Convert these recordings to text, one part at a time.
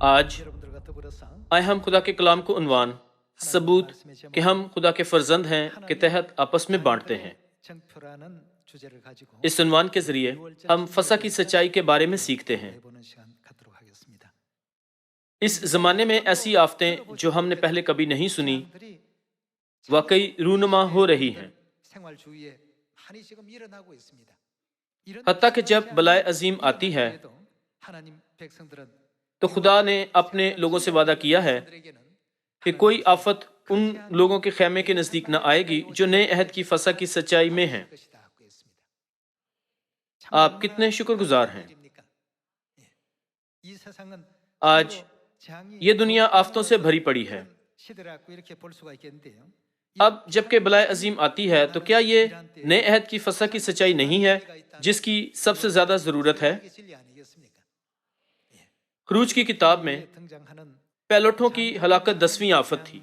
آج آئے ہم خدا کے کلام کو عنوان ثبوت کہ ہم خدا کے فرزند ہیں کے تحت آپس میں بانٹتے ہیں۔ اس عنوان کے ذریعے ہم فسح کی سچائی کے بارے میں سیکھتے ہیں۔ اس زمانے میں ایسی آفتیں جو ہم نے پہلے کبھی نہیں سنی واقعی رونما ہو رہی ہیں، حتیٰ کہ جب بلائے عظیم آتی ہے تو خدا نے اپنے لوگوں سے وعدہ کیا ہے کہ کوئی آفت ان لوگوں کے خیمے کے نزدیک نہ آئے گی جو نئے عہد کی فسح کی سچائی میں ہیں۔ آپ کتنے شکر گزار ہیں۔ آج یہ دنیا آفتوں سے بھری پڑی ہے۔ اب جبکہ بلائے عظیم آتی ہے تو کیا یہ نئے عہد کی فسح کی سچائی نہیں ہے جس کی سب سے زیادہ ضرورت ہے؟ خروج کی کتاب میں پیلوٹوں کی ہلاکت 10ویں آفت تھی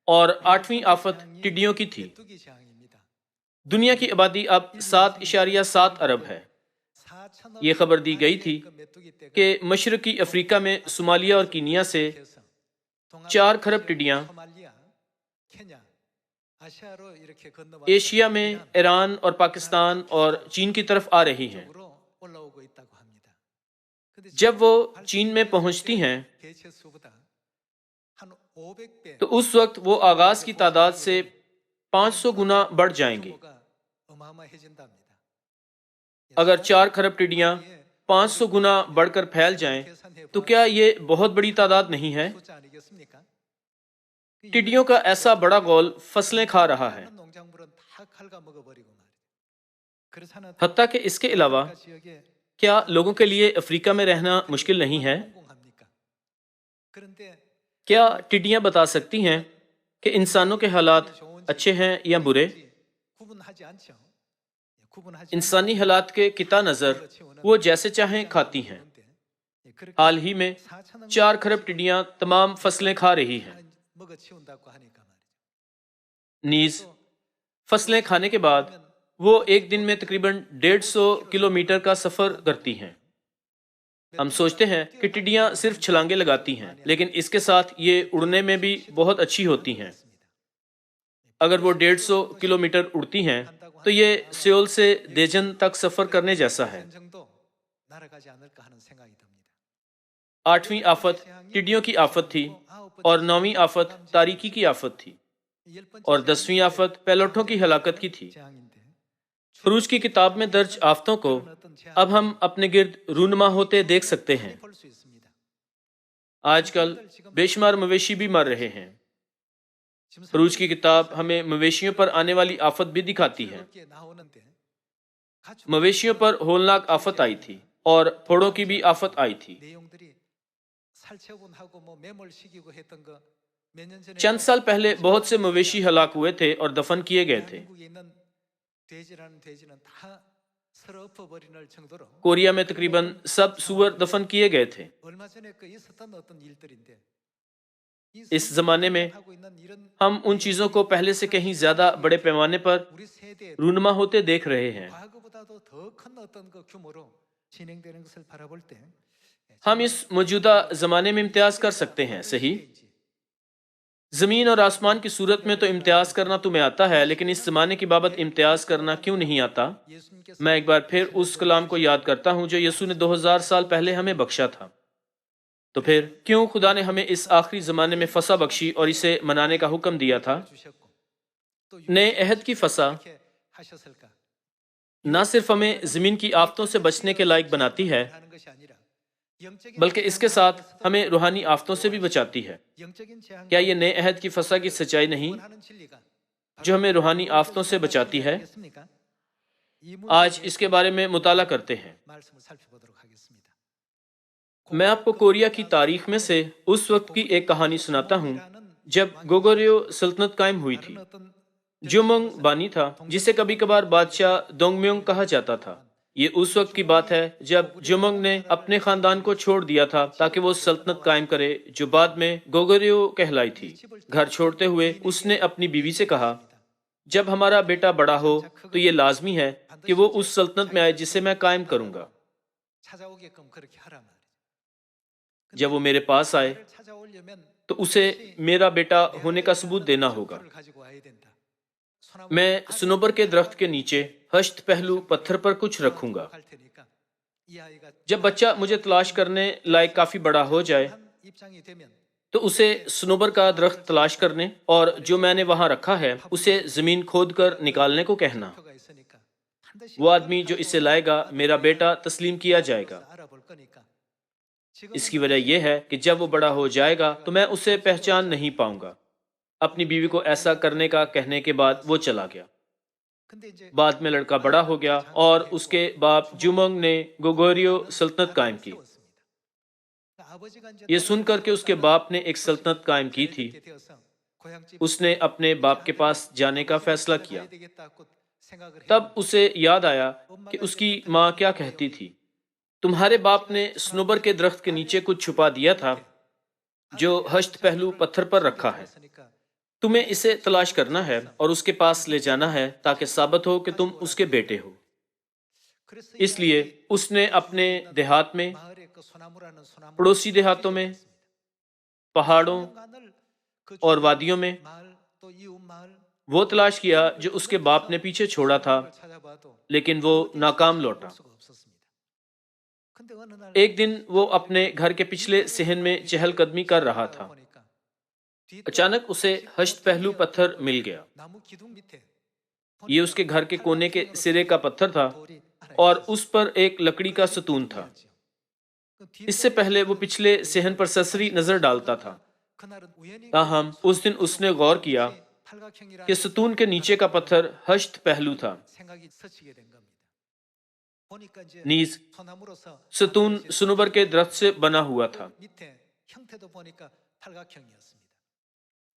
اور 8ویں آفت ٹڈیوں کی تھی۔ دنیا کی آبادی اب 7.7 ارب ہے۔ یہ خبر دی گئی تھی کہ مشرقی افریقہ میں صومالیہ اور کینیا سے 4 کھرب ٹڈیاں، ایشیا میں ایران اور پاکستان اور چین کی طرف آ رہی ہیں۔ جب وہ چین میں پہنچتی ہیں تو اس وقت وہ آغاز کی تعداد سے 500 گنا بڑھ جائیں گی۔ اگر 4 کھرب ٹڈیاں 500 گنا بڑھ کر پھیل جائیں تو کیا یہ بہت بڑی تعداد نہیں ہے؟ ٹڈیوں کا ایسا بڑا غول فصلیں کھا رہا ہے۔ حتیٰ کہ اس کے علاوہ کیا لوگوں کے لیے افریقہ میں رہنا مشکل نہیں ہے؟ کیا ٹڈیاں بتا سکتی ہیں کہ انسانوں کے حالات اچھے ہیں یا برے؟ انسانی حالات کے قطع نظر وہ جیسے چاہیں کھاتی ہیں۔ حال ہی میں 4 کھرب ٹڈیاں تمام فصلیں کھا رہی ہیں۔ نیز فصلیں کھانے کے بعد وہ ایک دن میں تقریباً 150 کلومیٹر کا سفر کرتی ہیں۔ ہم سوچتے ہیں کہ ٹڈیاں صرف چھلانگیں لگاتی ہیں، لیکن اس کے ساتھ یہ اڑنے میں بھی بہت اچھی ہوتی ہیں۔ اگر وہ 150 کلومیٹر اڑتی ہیں تو یہ سیول سے دیجن تک سفر کرنے جیسا ہے۔ 8ویں آفت ٹڈیوں کی آفت تھی اور 9ویں آفت تاریکی کی آفت تھی اور 10ویں آفت پیلوٹوں کی ہلاکت کی تھی۔ خروج کی کتاب میں درج آفتوں کو اب ہم اپنے گرد رونما ہوتے دیکھ سکتے ہیں۔ آج کل بے شمار مویشی بھی مر رہے ہیں۔ خروج کی کتاب ہمیں مویشیوں پر آنے والی آفت بھی دکھاتی ہے۔ مویشیوں پر ہولناک آفت آئی تھی اور پھوڑوں کی بھی آفت آئی تھی۔ چند سال پہلے بہت سے مویشی ہلاک ہوئے تھے اور دفن کیے گئے تھے۔ کوریا میں تقریباً سب سور دفن کیے گئے تھے۔ اس زمانے میں ہم ان چیزوں کو پہلے سے کہیں زیادہ بڑے پیمانے پر رونما ہوتے دیکھ رہے ہیں۔ ہم اس موجودہ زمانے میں امتیاز کر سکتے ہیں، صحیح؟ زمین اور آسمان کی صورت میں تو امتیاز کرنا تمہیں آتا ہے، لیکن اس زمانے کی بابت امتیاز کرنا کیوں نہیں آتا؟ میں ایک بار پھر اس کلام کو یاد کرتا ہوں جو یسوع نے 2000 سال پہلے ہمیں بخشا تھا۔ تو پھر کیوں خدا نے ہمیں اس آخری زمانے میں فسح بخشی اور اسے منانے کا حکم دیا تھا؟ نئے عہد کی فسح نہ صرف ہمیں زمین کی آفتوں سے بچنے کے لائق بناتی ہے، بلکہ اس کے ساتھ ہمیں روحانی آفتوں سے بھی بچاتی ہے۔ کیا یہ نئے عہد کی فسح کی سچائی نہیں جو ہمیں روحانی آفتوں سے بچاتی ہے؟ آج اس کے بارے میں مطالعہ کرتے ہیں۔ میں آپ کو کوریا کی تاریخ میں سے اس وقت کی ایک کہانی سناتا ہوں جب گوگوریو سلطنت قائم ہوئی تھی۔ جومنگ بانی تھا جسے کبھی کبھار بادشاہ دونگمیونگ کہا جاتا تھا۔ یہ اس وقت کی بات ہے جب جومنگ نے اپنے خاندان کو چھوڑ دیا تھا تاکہ وہ سلطنت قائم کرے جو بعد میں گوگوریو کہلائی تھی۔ گھر چھوڑتے ہوئے اس نے اپنی بیوی سے کہا، جب ہمارا بیٹا بڑا ہو تو یہ لازمی ہے کہ وہ اس سلطنت میں آئے جسے میں قائم کروں گا۔ جب وہ میرے پاس آئے تو اسے میرا بیٹا ہونے کا ثبوت دینا ہوگا۔ میں سنوبر کے درخت کے نیچے ہشت پہلو پتھر پر کچھ رکھوں گا۔ جب بچہ مجھے تلاش کرنے لائق کافی بڑا ہو جائے تو اسے سنوبر کا درخت تلاش کرنے اور جو میں نے وہاں رکھا ہے اسے زمین کھود کر نکالنے کو کہنا۔ وہ آدمی جو اسے لائے گا میرا بیٹا تسلیم کیا جائے گا۔ اس کی وجہ یہ ہے کہ جب وہ بڑا ہو جائے گا تو میں اسے پہچان نہیں پاؤں گا۔ اپنی بیوی کو ایسا کرنے کا کہنے کے بعد وہ چلا گیا۔ بعد میں لڑکا بڑا ہو گیا اور اس کے باپ جومنگ نے گوگوریو سلطنت قائم کی۔ یہ سن کر کہ اس کے باپ نے ایک سلطنت قائم کی تھی، اس نے اپنے باپ کے پاس جانے کا فیصلہ کیا۔ تب اسے یاد آیا کہ اس کی ماں کیا کہتی تھی، تمہارے باپ نے سنوبر کے درخت کے نیچے کچھ چھپا دیا تھا جو ہشت پہلو پتھر پر رکھا ہے، تمہیں اسے تلاش کرنا ہے اور اس کے پاس لے جانا ہے تاکہ ثابت ہو کہ تم اس کے بیٹے ہو۔ اس لیے اس نے اپنے دیہات میں، پڑوسی دیہاتوں میں، پہاڑوں اور وادیوں میں وہ تلاش کیا جو اس کے باپ نے پیچھے چھوڑا تھا، لیکن وہ ناکام لوٹا۔ ایک دن وہ اپنے گھر کے پچھلے صحن میں چہل قدمی کر رہا تھا، اچانک اسے ہشت پہلو پتھر مل گیا۔ یہ اس کے گھر کے کونے کے سرے کا پتھر تھا اور اس پر ایک لکڑی کا ستون تھا۔ اس سے پہلے وہ پچھلے صحن پر سرسری نظر ڈالتا تھا، تاہم اس دن اس نے غور کیا کہ ستون کے نیچے کا پتھر ہشت پہلو تھا۔ نیز ستون سنوبر کے درخت سے بنا ہوا تھا۔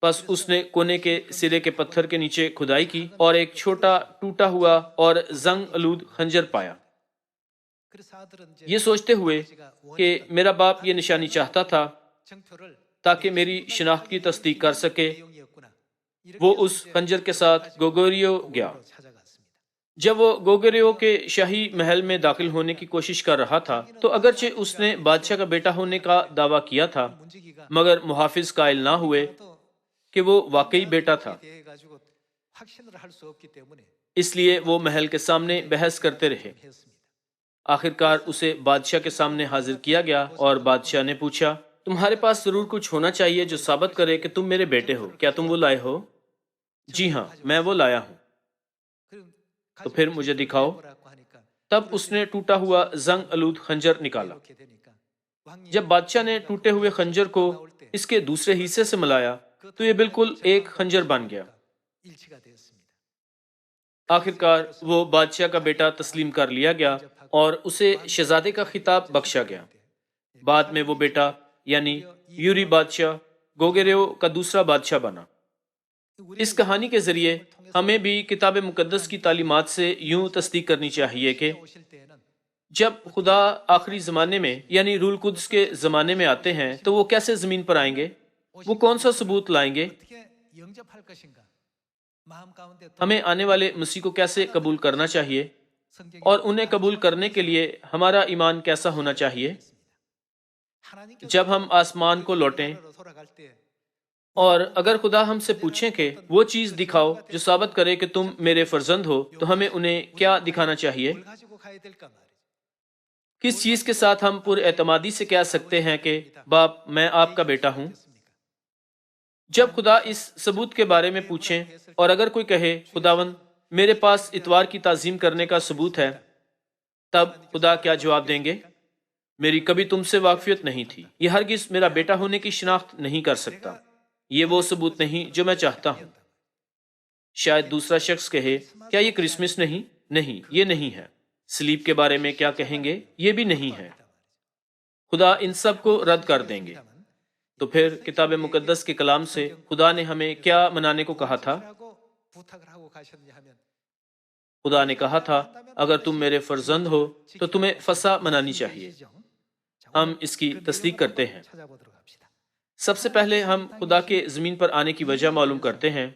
پس اس نے کونے کے سرے کے پتھر کے نیچے کھدائی کی اور ایک چھوٹا ٹوٹا ہوا اور زنگ آلود خنجر پایا۔ یہ سوچتے ہوئے کہ میرا باپ یہ نشانی چاہتا تھا تاکہ میری شناخت کی تصدیق کر سکے، وہ اس خنجر کے ساتھ گوگوریو گیا۔ جب وہ گوگوریو کے شاہی محل میں داخل ہونے کی کوشش کر رہا تھا تو اگرچہ اس نے بادشاہ کا بیٹا ہونے کا دعویٰ کیا تھا، مگر محافظ قائل نہ ہوئے کہ وہ واقعی بیٹا تھا، اس لیے وہ محل کے سامنے بحث کرتے رہے۔ آخرکار اسے بادشاہ کے سامنے حاضر کیا گیا اور بادشاہ نے پوچھا، تمہارے پاس ضرور کچھ ہونا چاہیے جو ثابت کرے کہ تم میرے بیٹے ہو، کیا تم وہ لائے ہو؟ جی ہاں، میں وہ لایا ہوں۔ تو پھر مجھے دکھاؤ۔ تب اس نے ٹوٹا ہوا زنگ آلود خنجر نکالا۔ جب بادشاہ نے ٹوٹے ہوئے خنجر کو اس کے دوسرے حصے سے ملایا تو یہ بالکل ایک خنجر بن گیا۔ آخرکار وہ بادشاہ کا بیٹا تسلیم کر لیا گیا اور اسے شہزادے کا خطاب بخشا گیا۔ بعد میں وہ بیٹا یعنی یوری بادشاہ گوگوریو کا دوسرا بادشاہ بنا۔ اس کہانی کے ذریعے ہمیں بھی کتاب مقدس کی تعلیمات سے یوں تصدیق کرنی چاہیے کہ جب خدا آخری زمانے میں یعنی روح القدس کے زمانے میں آتے ہیں تو وہ کیسے زمین پر آئیں گے، وہ کون سا ثبوت لائیں گے، ہمیں آنے والے مسیح کو کیسے قبول کرنا چاہیے اور انہیں قبول کرنے کے لیے ہمارا ایمان کیسا ہونا چاہیے۔ جب ہم آسمان کو لوٹیں اور اگر خدا ہم سے پوچھیں کہ وہ چیز دکھاؤ جو ثابت کرے کہ تم میرے فرزند ہو، تو ہمیں انہیں کیا دکھانا چاہیے؟ کس چیز کے ساتھ ہم پر اعتمادی سے کہہ سکتے ہیں کہ باپ میں آپ کا بیٹا ہوں؟ جب خدا اس ثبوت کے بارے میں پوچھیں اور اگر کوئی کہے خداوند میرے پاس اتوار کی تعظیم کرنے کا ثبوت ہے، تب خدا کیا جواب دیں گے؟ میری کبھی تم سے واقفیت نہیں تھی، یہ ہرگز میرا بیٹا ہونے کی شناخت نہیں کر سکتا، یہ وہ ثبوت نہیں جو میں چاہتا ہوں۔ شاید دوسرا شخص کہے کیا یہ کرسمس نہیں، یہ نہیں ہے۔ سلیب کے بارے میں کیا کہیں گے؟ یہ بھی نہیں ہے۔ خدا ان سب کو رد کر دیں گے۔ تو پھر کتاب مقدس کے کلام سے خدا نے ہمیں کیا منانے کو کہا تھا؟ خدا نے کہا تھا اگر تم میرے فرزند ہو تو تمہیں فسح منانی چاہیے۔ ہم اس کی تصدیق کرتے ہیں۔ سب سے پہلے ہم خدا کے زمین پر آنے کی وجہ معلوم کرتے ہیں۔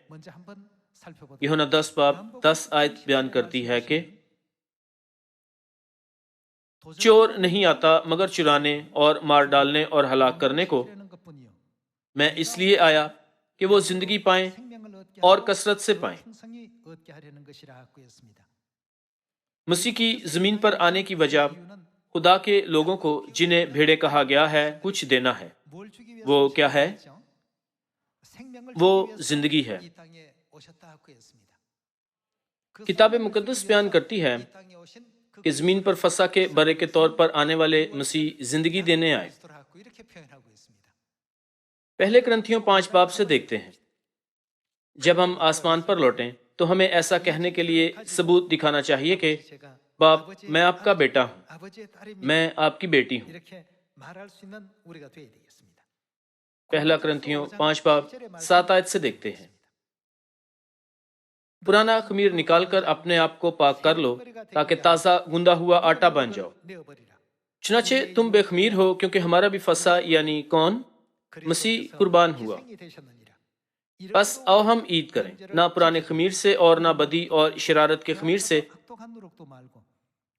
یوحنا 10 باب 10 آیت بیان کرتی ہے کہ چور نہیں آتا مگر چرانے اور مار ڈالنے اور ہلاک کرنے کو، میں اس لیے آیا کہ وہ زندگی پائیں اور کثرت سے پائیں۔ مسیح کی زمین پر آنے کی وجہ خدا کے لوگوں کو جنہیں بھیڑے کہا گیا ہے کچھ دینا ہے۔ وہ کیا ہے؟ وہ زندگی ہے۔ کتاب مقدس بیان کرتی ہے کہ زمین پر فسح کے برے کے طور پر آنے والے مسیح زندگی دینے آئے۔ پہلے کرنتھیوں 5 باب سے دیکھتے ہیں، جب ہم آسمان پر لوٹیں تو ہمیں ایسا کہنے کے لیے ثبوت دکھانا چاہیے کہ باپ میں آپ کا بیٹا ہوں، میں آپ کی بیٹی ہوں۔ پہلا کرنتھیوں 5 باب 7 آیت سے دیکھتے ہیں، پرانا خمیر نکال کر اپنے آپ کو پاک کر لو تاکہ تازہ گندا ہوا آٹا بن جاؤ۔ چنانچہ تم بے خمیر ہو کیونکہ ہمارا بھی فسح یعنی کون؟ مسیح قربان ہوا۔ بس آؤ ہم عید کریں، نہ پرانے خمیر سے اور نہ بدی اور شرارت کے خمیر سے،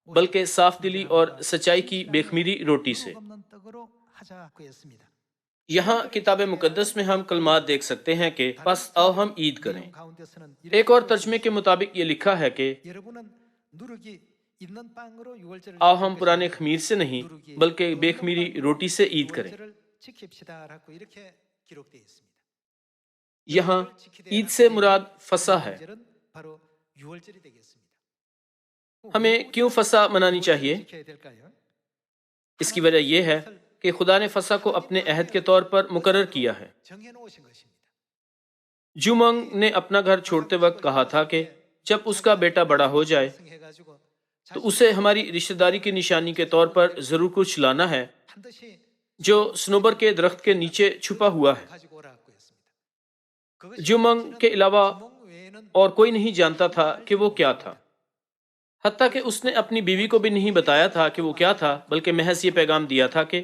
بلکہ صاف دلی اور سچائی کی بے خمیری روٹی سے۔ یہاں کتاب مقدس میں ہم کلمات دیکھ سکتے ہیں کہ بس آؤ ہم عید کریں۔ ایک اور ترجمے کے مطابق یہ لکھا ہے کہ آؤ ہم پرانے خمیر سے نہیں بلکہ بے خمیری روٹی سے عید کریں۔ یہاں عید سے مراد فسح ہے۔ ہمیں کیوں فسح منانی چاہیے؟ اس کی وجہ یہ ہے کہ خدا نے فسح کو اپنے عہد کے طور پر مقرر کیا ہے۔ جومنگ نے اپنا گھر چھوڑتے وقت کہا تھا کہ جب اس کا بیٹا بڑا ہو جائے تو اسے ہماری رشتہ داری کی نشانی کے طور پر ضرور کچھ لانا ہے جو سنوبر کے درخت کے نیچے چھپا ہوا ہے۔ جومنگ کے علاوہ اور کوئی نہیں جانتا تھا کہ وہ کیا تھا، حتیٰ کہ اس نے اپنی بیوی کو بھی نہیں بتایا تھا کہ وہ کیا تھا، بلکہ محض یہ پیغام دیا تھا کہ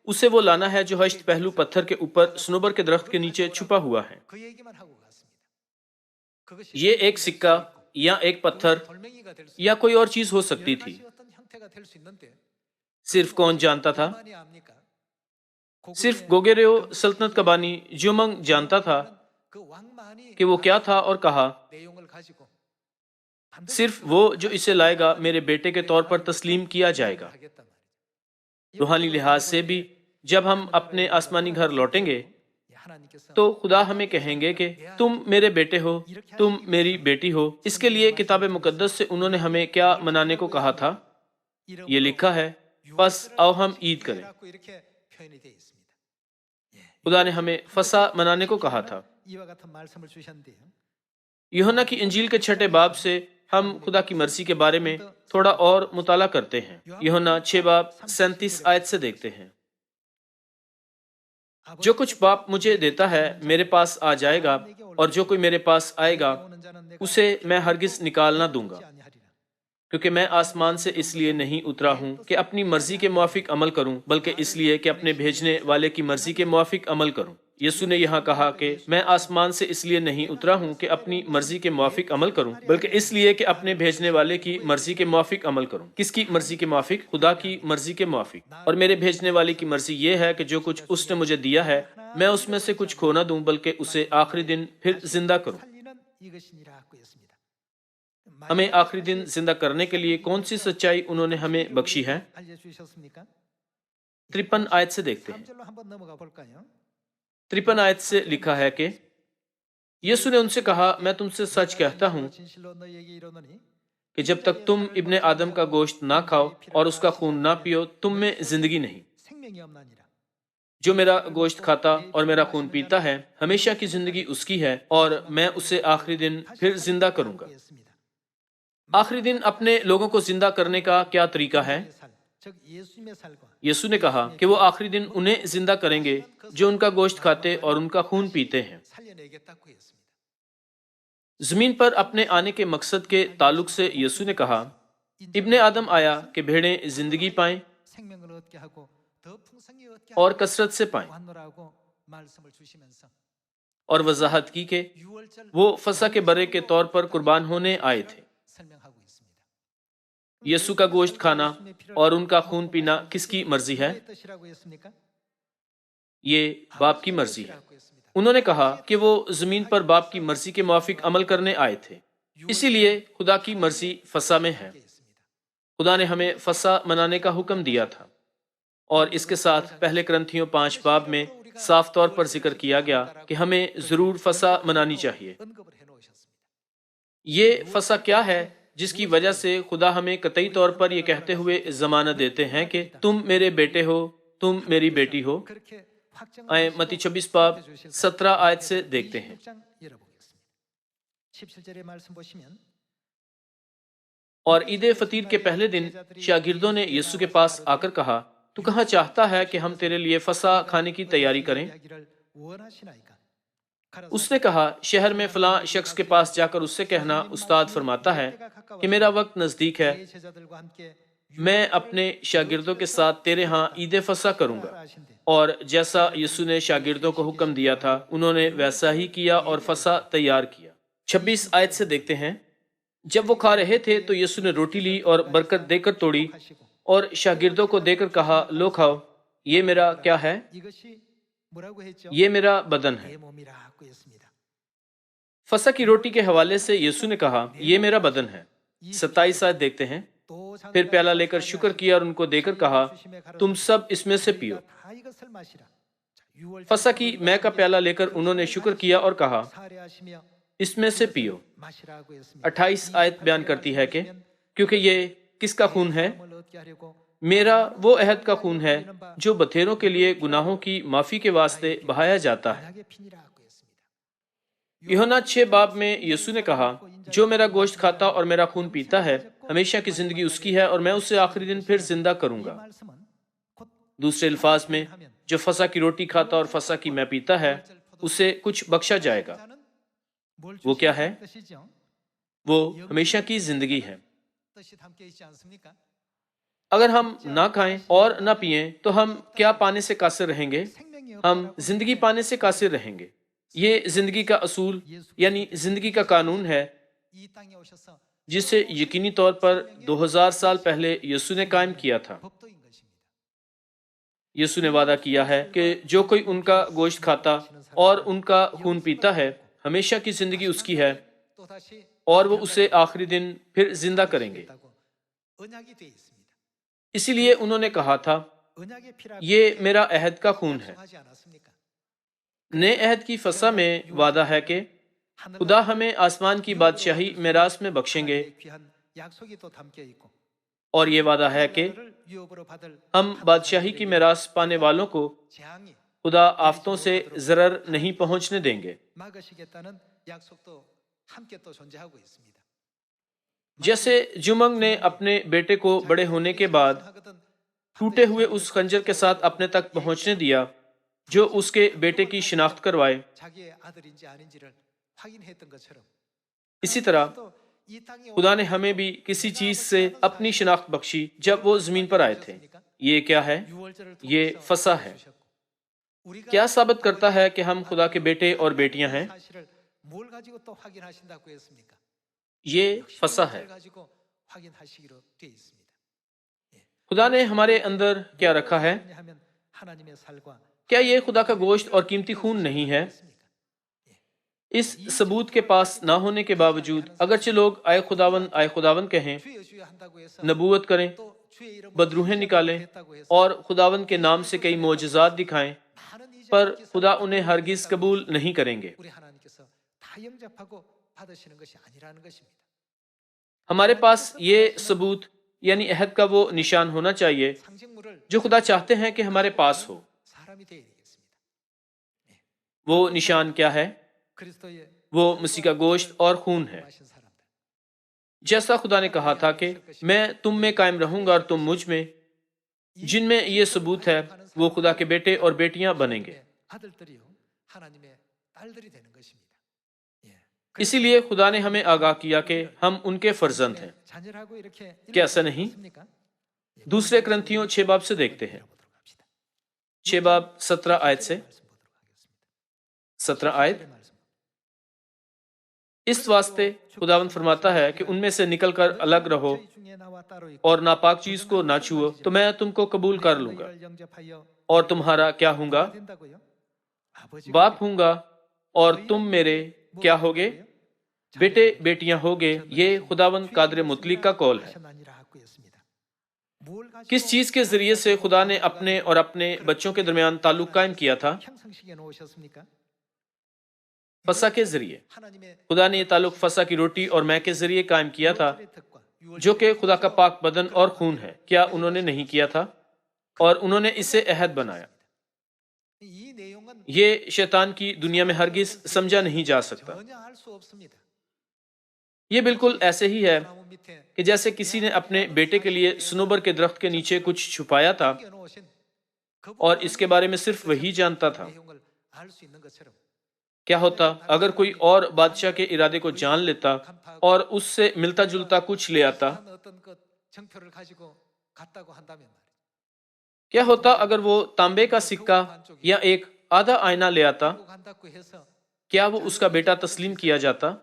اسے وہ لانا ہے جو ہشت پہلو پتھر کے اوپر سنوبر کے درخت کے نیچے چھپا ہوا ہے۔ یہ ایک سکہ یا ایک پتھر یا کوئی اور چیز ہو سکتی تھی، صرف کون جانتا تھا؟ صرف گوگریو سلطنت کا بانی جومنگ جانتا تھا کہ وہ کیا تھا، اور کہا صرف وہ جو اسے لائے گا میرے بیٹے کے طور پر تسلیم کیا جائے گا۔ روحانی لحاظ سے بھی جب ہم اپنے آسمانی گھر لوٹیں گے تو خدا ہمیں کہیں گے کہ تم میرے بیٹے ہو، تم میری بیٹی ہو۔ اس کے لیے کتاب مقدس سے انہوں نے ہمیں کیا منانے کو کہا تھا؟ یہ لکھا ہے، بس آؤ ہم عید کریں۔ خدا نے ہمیں فسح منانے کو کہا تھا۔ یوحنا کی انجیل کے 6 باب سے ہم خدا کی مرضی کے بارے میں تھوڑا اور مطالعہ کرتے ہیں۔ یوحنا 6 باب 37 آیت سے دیکھتے ہیں، جو کچھ باپ مجھے دیتا ہے میرے پاس آ جائے گا، اور جو کوئی میرے پاس آئے گا اسے میں ہرگز نکال نہ دوں گا، کیونکہ میں آسمان سے اس لیے نہیں اترا ہوں کہ اپنی مرضی کے موافق عمل کروں، بلکہ اس لیے کہ اپنے بھیجنے والے کی مرضی کے موافق عمل کروں۔ یسوع نے یہاں کہا کہ میں آسمان سے اس لیے نہیں اترا ہوں کہ اپنی مرضی کے موافق عمل کروں، بلکہ اس لیے کہ اپنے بھیجنے والے کی مرضی کے موافق عمل کروں۔ کس کی مرضی کے موافق؟ خدا کی مرضی کے موافق۔ اور میرے بھیجنے والے کی مرضی یہ ہے کہ جو کچھ اس نے مجھے دیا ہے میں اس میں سے کچھ کھو نہ دوں، بلکہ اسے آخری دن پھر زندہ کروں۔ ہمیں آخری دن زندہ کرنے کے لیے کون سی سچائی انہوں نے ہمیں بخشی ہے؟ 53 آیت سے دیکھتے ہیں۔ 53 آیت سے لکھا ہے کہ یسوع نے ان سے کہا، میں تم سے سچ کہتا ہوں کہ جب تک تم ابن آدم کا گوشت نہ کھاؤ اور اس کا خون نہ پیو تم میں زندگی نہیں۔ جو میرا گوشت کھاتا اور میرا خون پیتا ہے ہمیشہ کی زندگی اس کی ہے، اور میں اسے آخری دن پھر زندہ کروں گا۔ آخری دن اپنے لوگوں کو زندہ کرنے کا کیا طریقہ ہے؟ یسوع نے کہا کہ وہ آخری دن انہیں زندہ کریں گے جو ان کا گوشت کھاتے اور ان کا خون پیتے ہیں۔ زمین پر اپنے آنے کے مقصد کے تعلق سے یسوع نے کہا، ابن آدم آیا کہ بھیڑیں زندگی پائیں اور کثرت سے پائیں، اور وضاحت کی کہ وہ فسح کے برے کے طور پر قربان ہونے آئے تھے۔ یسوع کا گوشت کھانا اور ان کا خون پینا کس کی مرضی ہے؟ یہ باپ کی مرضی ہے۔ انہوں نے کہا کہ وہ زمین پر باپ کی مرضی کے موافق عمل کرنے آئے تھے، اسی لیے خدا کی مرضی فسح میں ہے۔ خدا نے ہمیں فسح منانے کا حکم دیا تھا، اور اس کے ساتھ پہلے کرنتھیوں 5 باب میں صاف طور پر ذکر کیا گیا کہ ہمیں ضرور فسح منانی چاہیے۔ یہ فسح کیا ہے جس کی وجہ سے خدا ہمیں قطعی طور پر یہ کہتے ہوئے ضمانت دیتے ہیں کہ تم میرے بیٹے ہو، تم میری بیٹی ہو؟ آئے متی 26 باب 17 آیت سے دیکھتے ہیں۔ اور عید فطیر کے پہلے دن شاگردوں نے یسوع کے پاس آ کر کہا، تو کہاں چاہتا ہے کہ ہم تیرے لیے فسح کھانے کی تیاری کریں؟ اس نے کہا، شہر میں فلاں شخص کے پاس جا کر اس سے کہنا، استاد فرماتا ہے کہ میرا وقت نزدیک ہے، میں اپنے شاگردوں کے ساتھ تیرے ہاں عید فسح کروں گا۔ اور جیسا یسوع نے شاگردوں کو حکم دیا تھا، انہوں نے ویسا ہی کیا اور فسح تیار کیا۔ 26 آیت سے دیکھتے ہیں، جب وہ کھا رہے تھے تو یسوع نے روٹی لی اور برکت دے کر توڑی اور شاگردوں کو دے کر کہا، لو کھاؤ، یہ میرا کیا ہے؟ یہ میرا بدن ہے۔ فسح کی روٹی کے حوالے سے یسوع نے کہا، یہ میرا بدن ہے۔ 27 آیت دیکھتے ہیں، پھر پیالہ لے کر شکر کیا اور ان کو دے کر کہا، تم سب اس میں سے پیو۔ فسح کی مے کا پیالہ لے کر انہوں نے شکر کیا اور کہا، اس میں سے پیو۔ 28 آیت بیان کرتی ہے کہ کیونکہ یہ کس کا خون ہے؟ میرا وہ عہد کا خون ہے جو بتھیروں کے لیے گناہوں کی معافی کے واسطے بہایا جاتا ہے۔ یوحنا 6 باب میں یسوع نے کہا، جو میرا گوشت کھاتا اور میرا خون پیتا ہے، ہمیشہ کی زندگی اس کی ہے اور میں اسے آخری دن پھر زندہ کروں گا۔ دوسرے الفاظ میں، جو فسح کی روٹی کھاتا اور فسح کی مے پیتا ہے، اسے کچھ بخشا جائے گا۔ وہ کیا ہے؟ وہ ہمیشہ کی زندگی ہے۔ اگر ہم نہ کھائیں اور نہ پئیں تو ہم کیا پانے سے قاصر رہیں گے؟ ہم زندگی پانے سے قاصر رہیں گے۔ یہ زندگی کا اصول یعنی زندگی کا قانون ہے جسے یقینی طور پر 2000 سال پہلے یسوع نے قائم کیا تھا۔ یسوع نے وعدہ کیا ہے کہ جو کوئی ان کا گوشت کھاتا اور ان کا خون پیتا ہے، ہمیشہ کی زندگی اس کی ہے اور وہ اسے آخری دن پھر زندہ کریں گے۔ اسی لیے انہوں نے کہا تھا، یہ میرا عہد کا خون ہے۔ نئے عہد کی فسح میں وعدہ ہے کہ خدا ہمیں آسمان کی بادشاہی میراث میں بخشیں گے، اور یہ وعدہ ہے کہ ہم بادشاہی کی میراث پانے والوں کو خدا آفتوں سے ضرر نہیں پہنچنے دیں گے۔ جیسے جمنگ نے اپنے بیٹے کو بڑے ہونے کے بعد ٹوٹے ہوئے اس خنجر کے ساتھ اپنے تک پہنچنے دیا جو اس کے بیٹے کی شناخت کروائے، اسی طرح خدا نے ہمیں بھی کسی چیز سے اپنی شناخت بخشی جب وہ زمین پر آئے تھے۔ یہ کیا ہے؟ یہ فسح ہے۔ کیا ثابت کرتا ہے کہ ہم خدا کے بیٹے اور بیٹیاں ہیں؟ یہ فسح ہے۔ خدا نے ہمارے اندر کیا رکھا ہے؟ کیا یہ خدا کا گوشت اور قیمتی خون نہیں ہے؟ اس ثبوت کے پاس نہ ہونے کے باوجود اگرچہ لوگ آئے خداون کہیں، نبوت کریں، بدروہیں نکالیں اور خداون کے نام سے کئی معجزات دکھائیں، پر خدا انہیں ہرگز قبول نہیں کریں گے۔ ہمارے پاس یہ ثبوت یعنی عہد کا وہ نشان ہونا چاہیے جو خدا چاہتے ہیں کہ ہمارے پاس ہو۔ وہ نشان کیا ہے؟ وہ مسیح کا گوشت اور خون ہے۔ جیسا خدا نے کہا تھا کہ میں تم میں قائم رہوں گا اور تم مجھ میں، جن میں یہ ثبوت ہے وہ خدا کے بیٹے اور بیٹیاں بنیں گے۔ اسی لیے خدا نے ہمیں آگاہ کیا کہ ہم ان کے فرزند ہیں۔ کیا ایسا نہیں؟ دوسرے کرنتھیوں 6 باب سے دیکھتے ہیں، 6 باب 17 آیت سے 17 آیت، اس واسطے خداوند فرماتا ہے کہ ان میں سے نکل کر الگ رہو اور ناپاک چیز کو نہ چھوؤ، تو میں تم کو قبول کر لوں گا اور تمہارا کیا ہوں گا؟ باپ ہوں گا، اور تم میرے کیا ہوگے؟ بیٹے بیٹیاں ہوگے۔ یہ خداوند قادر مطلق کا قول ہے۔ کس چیز کے ذریعے سے خدا نے اپنے اور اپنے بچوں کے درمیان تعلق قائم کیا تھا؟ فسح کے ذریعے۔ خدا نے یہ تعلق فسح کی روٹی اور مے کے ذریعے قائم کیا تھا، جو کہ خدا کا پاک بدن اور خون ہے۔ کیا انہوں نے نہیں کیا تھا؟ اور انہوں نے اسے عہد بنایا۔ یہ شیطان کی دنیا میں ہرگز سمجھا نہیں جا سکتا۔ یہ بالکل ایسے ہی ہے کہ جیسے کسی نے اپنے بیٹے کے لیے سنوبر کے درخت کے نیچے کچھ چھپایا تھا اور اس کے بارے میں صرف وہی جانتا تھا۔ کیا ہوتا اگر کوئی اور بادشاہ کے ارادے کو جان لیتا اور اس سے ملتا جلتا کچھ لے آتا؟ کیا ہوتا اگر وہ تانبے کا سکہ یا ایک آدھا آئینہ لے آتا؟ کیا وہ اس کا بیٹا تسلیم کیا جاتا؟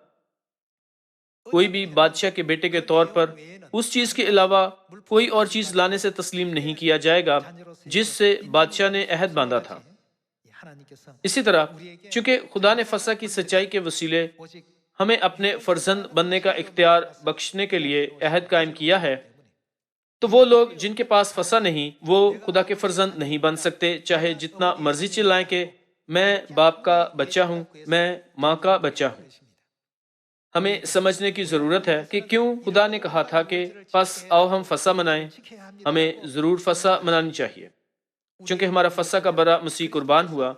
کوئی بھی بادشاہ کے بیٹے کے طور پر اس چیز کے علاوہ کوئی اور چیز لانے سے تسلیم نہیں کیا جائے گا جس سے بادشاہ نے عہد باندھا تھا۔ اسی طرح چونکہ خدا نے فسح کی سچائی کے وسیلے ہمیں اپنے فرزند بننے کا اختیار بخشنے کے لیے عہد قائم کیا ہے، تو وہ لوگ جن کے پاس فسح نہیں، وہ خدا کے فرزند نہیں بن سکتے، چاہے جتنا مرضی چلائیں کہ میں باپ کا بچہ ہوں، میں ماں کا بچہ ہوں۔ ہمیں سمجھنے کی ضرورت ہے کہ کیوں خدا نے کہا تھا کہ پس آؤ ہم فسح منائیں۔ ہمیں ضرور فسح منانی چاہیے، چونکہ ہمارا فسح کا برا مسیح قربان ہوا،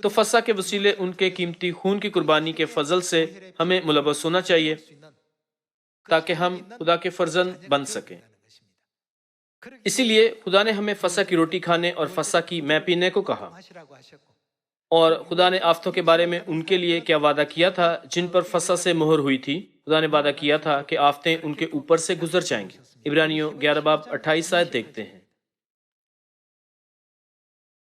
تو فسح کے وسیلے ان کے قیمتی خون کی قربانی کے فضل سے ہمیں ملوث ہونا چاہیے تاکہ ہم خدا کے فرزند بن سکیں۔ اسی لیے خدا نے ہمیں فسح کی روٹی کھانے اور فسح کی مے پینے کو کہا، اور خدا نے آفتوں کے بارے میں ان کے لیے کیا وعدہ کیا تھا جن پر فسح سے مہر ہوئی تھی؟ خدا نے وعدہ کیا تھا کہ آفتیں ان کے اوپر سے گزر جائیں گی۔ عبرانیوں 11 باب 28 آیت دیکھتے ہیں۔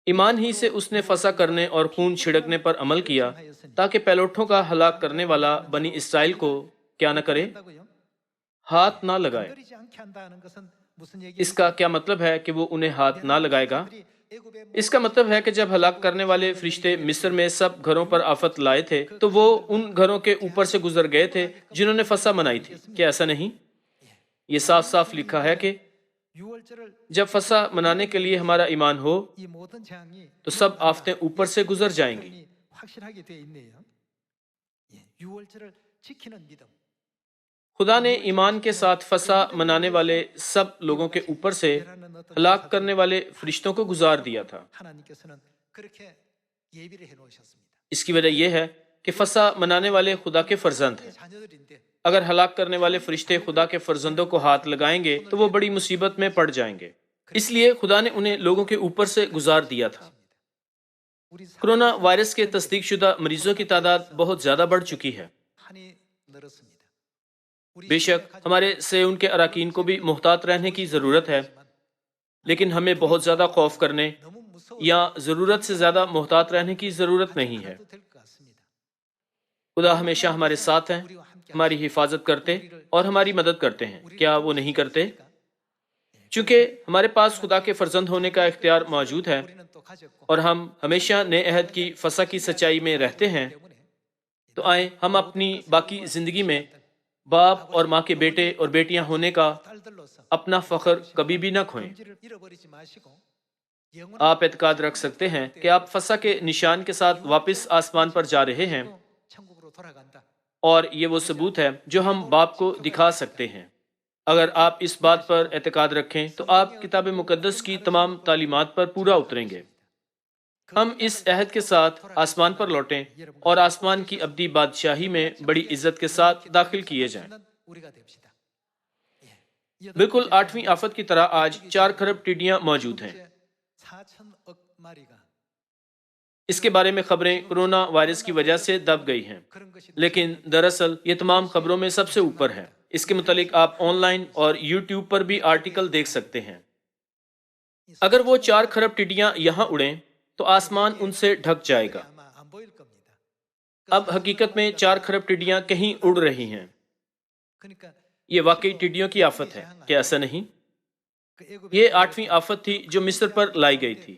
ایمان ہی سے اس نے فسح کرنے اور خون چھڑکنے پر عمل کیا تاکہ پیلوٹوں کا ہلاک کرنے والا بنی اسرائیل کو کیا نہ کرے؟ ہاتھ نہ لگائے۔ اس کا کیا مطلب ہے کہ وہ انہیں ہاتھ نہ لگائے گا؟ اس کا مطلب ہے کہ جب ہلاک کرنے والے فرشتے مصر میں سب گھروں پر آفت لائے تھے تو وہ ان گھروں کے اوپر سے گزر گئے تھے جنہوں نے فسح منائی تھی۔ کیا ایسا نہیں؟ یہ صاف صاف لکھا ہے کہ جب فسح منانے کے لیے ہمارا ایمان ہو تو سب آفتیں اوپر سے گزر جائیں گی۔ خدا نے ایمان کے ساتھ فسح منانے والے سب لوگوں کے اوپر سے ہلاک کرنے والے فرشتوں کو گزار دیا تھا۔ اس کی وجہ یہ ہے کہ فسح منانے والے خدا کے فرزند ہیں۔ اگر ہلاک کرنے والے فرشتے خدا کے فرزندوں کو ہاتھ لگائیں گے تو وہ بڑی مصیبت میں پڑ جائیں گے۔ اس لیے خدا نے انہیں لوگوں کے اوپر سے گزار دیا تھا۔ کرونا وائرس کے تصدیق شدہ مریضوں کی تعداد بہت زیادہ بڑھ چکی ہے۔ بے شک ہمارے سیون کے اراکین کو بھی محتاط رہنے کی ضرورت ہے، لیکن ہمیں بہت زیادہ خوف کرنے یا ضرورت سے زیادہ محتاط رہنے کی ضرورت نہیں ہے۔ خدا ہمیشہ ہمارے ساتھ ہیں، ہماری حفاظت کرتے اور ہماری مدد کرتے ہیں۔ کیا وہ نہیں کرتے؟ چونکہ ہمارے پاس خدا کے فرزند ہونے کا اختیار موجود ہے اور ہم ہمیشہ نئے عہد کی فسح کی سچائی میں رہتے ہیں، تو آئیں ہم اپنی باقی زندگی میں باپ اور ماں کے بیٹے اور بیٹیاں ہونے کا اپنا فخر کبھی بھی نہ کھوئیں۔ آپ اعتقاد رکھ سکتے ہیں کہ آپ فسح کے نشان کے ساتھ واپس آسمان پر جا رہے ہیں، اور یہ وہ ثبوت ہے جو ہم باپ کو دکھا سکتے ہیں۔ اگر آپ اس بات پر اعتقاد رکھیں تو آپ کتاب مقدس کی تمام تعلیمات پر پورا اتریں گے۔ ہم اس عہد کے ساتھ آسمان پر لوٹیں اور آسمان کی ابدی بادشاہی میں بڑی عزت کے ساتھ داخل کیے جائیں۔ بالکل 8ویں آفت کی طرح آج 4 کھرب ٹڈیاں موجود ہیں۔ اس کے بارے میں خبریں کرونا وائرس کی وجہ سے دب گئی ہیں، لیکن دراصل یہ تمام خبروں میں سب سے اوپر ہے۔ اس کے متعلق آپ آن لائن اور یوٹیوب پر بھی آرٹیکل دیکھ سکتے ہیں۔ اگر وہ 4 کھرب ٹڈیاں یہاں اڑیں تو آسمان ان سے ڈھک جائے گا۔ اب حقیقت میں 4 کھرب ٹڈیاں کہیں اڑ رہی ہیں۔ یہ واقعی ٹڈیوں کی آفت ہے، کیا ایسا نہیں؟ یہ 8ویں آفت تھی جو مصر پر لائی گئی تھی۔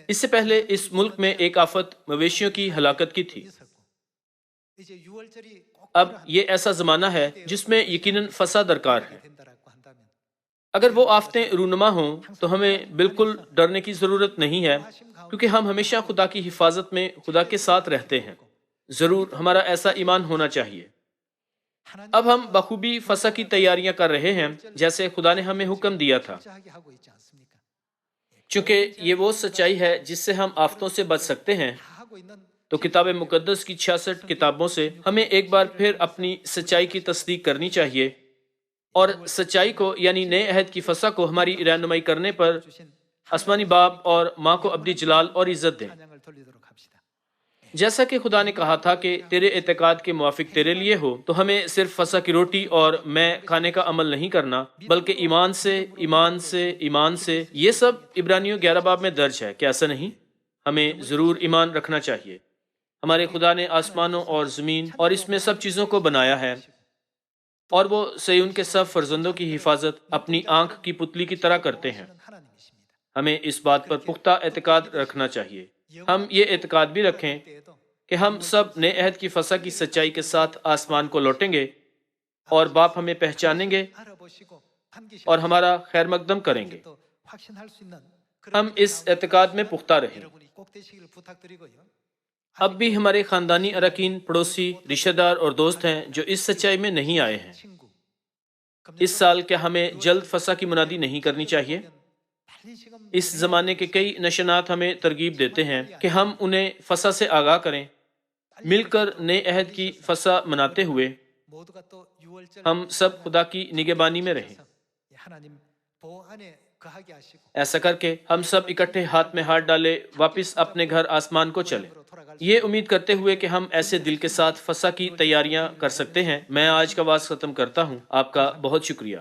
اس سے پہلے اس ملک میں ایک آفت مویشیوں کی ہلاکت کی تھی۔ اب یہ ایسا زمانہ ہے جس میں یقیناً فساد درکار ہے۔ اگر وہ آفتیں رونما ہوں تو ہمیں بالکل ڈرنے کی ضرورت نہیں ہے، کیونکہ ہم ہمیشہ خدا کی حفاظت میں خدا کے ساتھ رہتے ہیں۔ ضرور ہمارا ایسا ایمان ہونا چاہیے۔ اب ہم بخوبی فسح کی تیاریاں کر رہے ہیں جیسے خدا نے ہمیں حکم دیا تھا، چونکہ یہ وہ سچائی ہے جس سے ہم آفتوں سے بچ سکتے ہیں۔ تو کتاب مقدس کی 66 کتابوں سے ہمیں ایک بار پھر اپنی سچائی کی تصدیق کرنی چاہیے، اور سچائی کو یعنی نئے عہد کی فسح کو ہماری رہنمائی کرنے پر آسمانی باپ اور ماں کو ابدی جلال اور عزت دیں۔ جیسا کہ خدا نے کہا تھا کہ تیرے اعتقاد کے موافق تیرے لیے ہو، تو ہمیں صرف فسح کی روٹی اور میں کھانے کا عمل نہیں کرنا، بلکہ ایمان سے ایمان سے ایمان سے، یہ سب عبرانیوں 11 باب میں درج ہے، کیا ایسا نہیں؟ ہمیں ضرور ایمان رکھنا چاہیے۔ ہمارے خدا نے آسمانوں اور زمین اور اس میں سب چیزوں کو بنایا ہے، اور وہ صیون کے سب فرزندوں کی حفاظت اپنی آنکھ کی پتلی کی طرح کرتے ہیں۔ ہمیں اس بات پر پختہ اعتقاد رکھنا چاہیے۔ ہم یہ اعتقاد بھی رکھیں کہ ہم سب نئے عہد کی فسح کی سچائی کے ساتھ آسمان کو لوٹیں گے، اور باپ ہمیں پہچانیں گے اور ہمارا خیر مقدم کریں گے۔ ہم اس اعتقاد میں پختہ رہیں۔ اب بھی ہمارے خاندانی اراکین، پڑوسی، رشتہ دار اور دوست ہیں جو اس سچائی میں نہیں آئے ہیں۔ اس سال کیا ہمیں جلد فسح کی منادی نہیں کرنی چاہیے؟ اس زمانے کے کئی نشانات ہمیں ترغیب دیتے ہیں کہ ہم انہیں فسح سے آگاہ کریں۔ مل کر نئے عہد کی فسح مناتے ہوئے ہم سب خدا کی نگہبانی میں رہیں۔ ایسا کر کے ہم سب اکٹھے ہاتھ میں ہاتھ ڈالے واپس اپنے گھر آسمان کو چلیں، یہ امید کرتے ہوئے کہ ہم ایسے دل کے ساتھ فسح کی تیاریاں کر سکتے ہیں۔ میں آج کا واعظ ختم کرتا ہوں۔ آپ کا بہت شکریہ۔